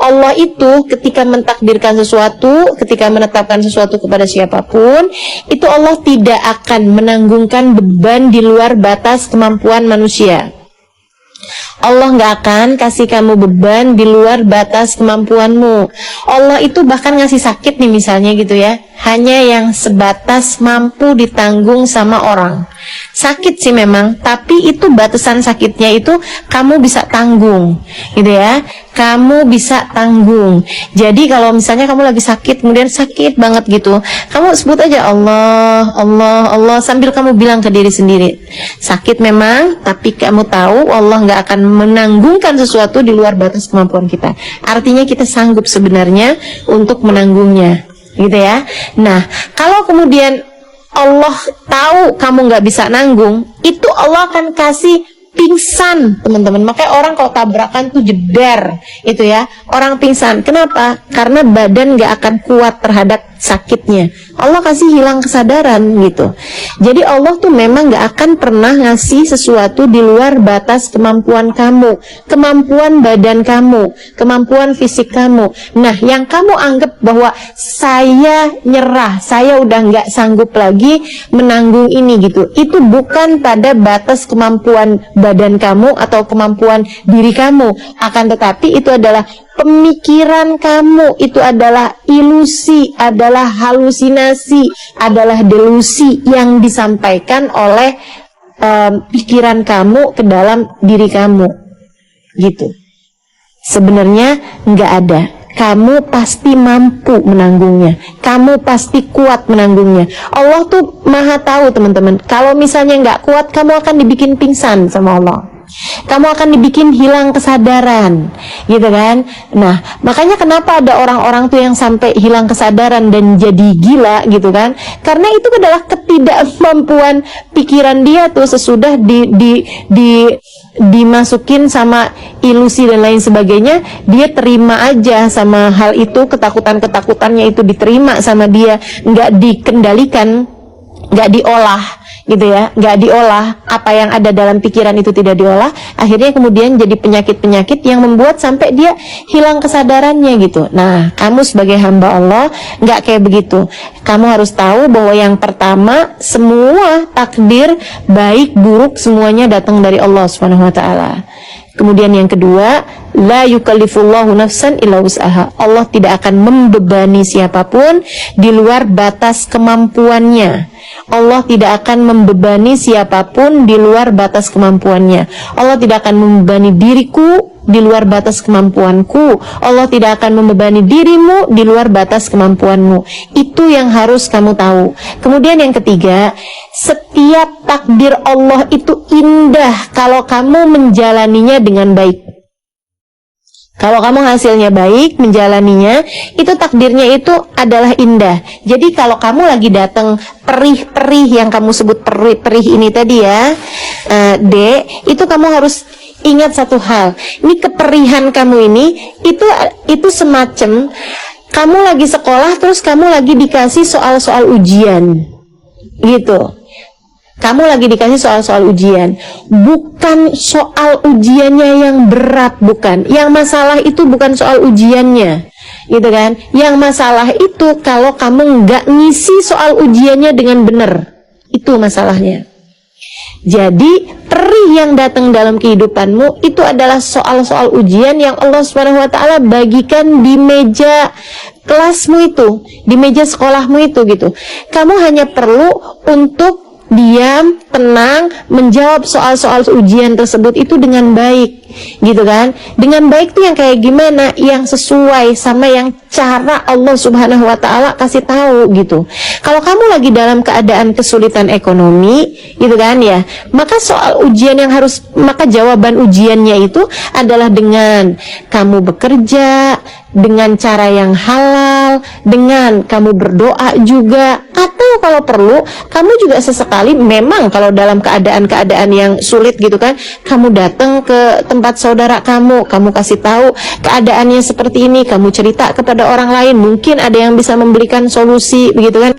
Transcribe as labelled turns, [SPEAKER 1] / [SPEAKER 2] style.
[SPEAKER 1] Allah itu ketika mentakdirkan sesuatu, ketika menetapkan sesuatu kepada siapapun, itu Allah tidak akan menanggungkan beban di luar batas kemampuan manusia. Allah nggak akan kasih kamu beban di luar batas kemampuanmu. Allah itu bahkan ngasih sakit nih misalnya gitu ya, hanya yang sebatas mampu ditanggung sama orang. Sakit sih memang, tapi itu batasan sakitnya itu kamu bisa tanggung, gitu ya. Kamu bisa tanggung. Jadi kalau misalnya kamu lagi sakit, kemudian sakit banget gitu, kamu sebut aja Allah, Allah, Allah sambil kamu bilang ke diri sendiri. Sakit memang, tapi kamu tahu Allah nggak akan menanggungkan sesuatu di luar batas kemampuan kita. Artinya kita sanggup sebenarnya untuk menanggungnya, gitu ya. Nah, kalau kemudian Allah tahu kamu nggak bisa nanggung, itu Allah akan kasih pingsan, teman-teman. Makanya orang kalau tabrakan tuh jeder, itu ya, orang pingsan. Kenapa? Karena badan nggak akan kuat terhadap sakitnya. Allah kasih hilang kesadaran gitu. Jadi Allah tuh memang nggak akan pernah ngasih sesuatu di luar batas kemampuan kamu, kemampuan badan kamu, kemampuan fisik kamu. Nah, yang kamu anggap bahwa saya nyerah, saya udah nggak sanggup lagi menanggung ini gitu, itu bukan pada batas kemampuan badan kamu atau kemampuan diri kamu. Akan tetapi itu adalah pemikiran kamu, itu adalah ilusi, adalah halusinasi, adalah delusi yang disampaikan oleh pikiran kamu ke dalam diri kamu, gitu. Sebenarnya nggak ada. Kamu pasti mampu menanggungnya. Kamu pasti kuat menanggungnya. Allah tuh maha tahu, teman-teman. Kalau misalnya nggak kuat, kamu akan dibikin pingsan sama Allah. Kamu akan dibikin hilang kesadaran, gitu kan? Nah, makanya kenapa ada orang-orang tuh yang sampai hilang kesadaran dan jadi gila, gitu kan? Karena itu adalah ketidakmampuan pikiran dia tuh sesudah dimasukin sama ilusi dan lain sebagainya, dia terima aja sama hal itu, ketakutan-ketakutannya itu diterima sama dia, nggak dikendalikan, nggak diolah, gitu ya, nggak diolah. Apa yang ada dalam pikiran itu tidak diolah, akhirnya kemudian jadi penyakit-penyakit yang membuat sampai dia hilang kesadarannya gitu. Nah, kamu sebagai hamba Allah nggak kayak begitu. Kamu harus tahu bahwa yang pertama, semua takdir baik buruk semuanya datang dari Allah Subhanahu wa taala. Kemudian yang kedua, la yukallifullahu nafsan illa wus'aha. Allah tidak akan membebani siapapun di luar batas kemampuannya. Allah tidak akan membebani siapapun di luar batas kemampuannya. Allah tidak akan membebani diriku di luar batas kemampuanku. Allah tidak akan membebani dirimu di luar batas kemampuanmu. Itu yang harus kamu tahu. Kemudian yang ketiga, setiap takdir Allah itu indah kalau kamu menjalaninya dengan baik. Kalau kamu hasilnya baik, menjalaninya, itu takdirnya itu adalah indah. Jadi kalau kamu lagi datang perih-perih, yang kamu sebut perih-perih ini tadi ya, itu kamu harus ingat satu hal. Ini keperihan kamu ini, itu semacam kamu lagi sekolah, terus kamu lagi dikasih soal-soal ujian, gitu. Kamu lagi dikasih soal-soal ujian, bukan soal ujiannya yang berat, bukan. Yang masalah itu bukan soal ujiannya, gitu kan. Yang masalah itu kalau kamu nggak ngisi soal ujiannya dengan benar, itu masalahnya. Jadi perih yang datang dalam kehidupanmu itu adalah soal-soal ujian yang Allah SWT bagikan di meja kelasmu itu, di meja sekolahmu itu, gitu. Kamu hanya perlu untuk diam, tenang, menjawab soal-soal ujian tersebut itu dengan baik, gitu kan. Dengan baik tuh yang kayak gimana? Yang sesuai sama yang cara Allah Subhanahu wa taala kasih tahu, gitu. Kalau kamu lagi dalam keadaan kesulitan ekonomi, gitu kan ya, maka soal ujian yang harus, maka jawaban ujiannya itu adalah dengan kamu bekerja dengan cara yang halal, dengan kamu berdoa juga, atau kalau perlu kamu juga sesekali, memang kalau dalam keadaan-keadaan yang sulit gitu kan, kamu datang ke tempat saudara kamu kasih tahu keadaannya seperti ini, kamu cerita kepada orang lain, mungkin ada yang bisa memberikan solusi begitu kan.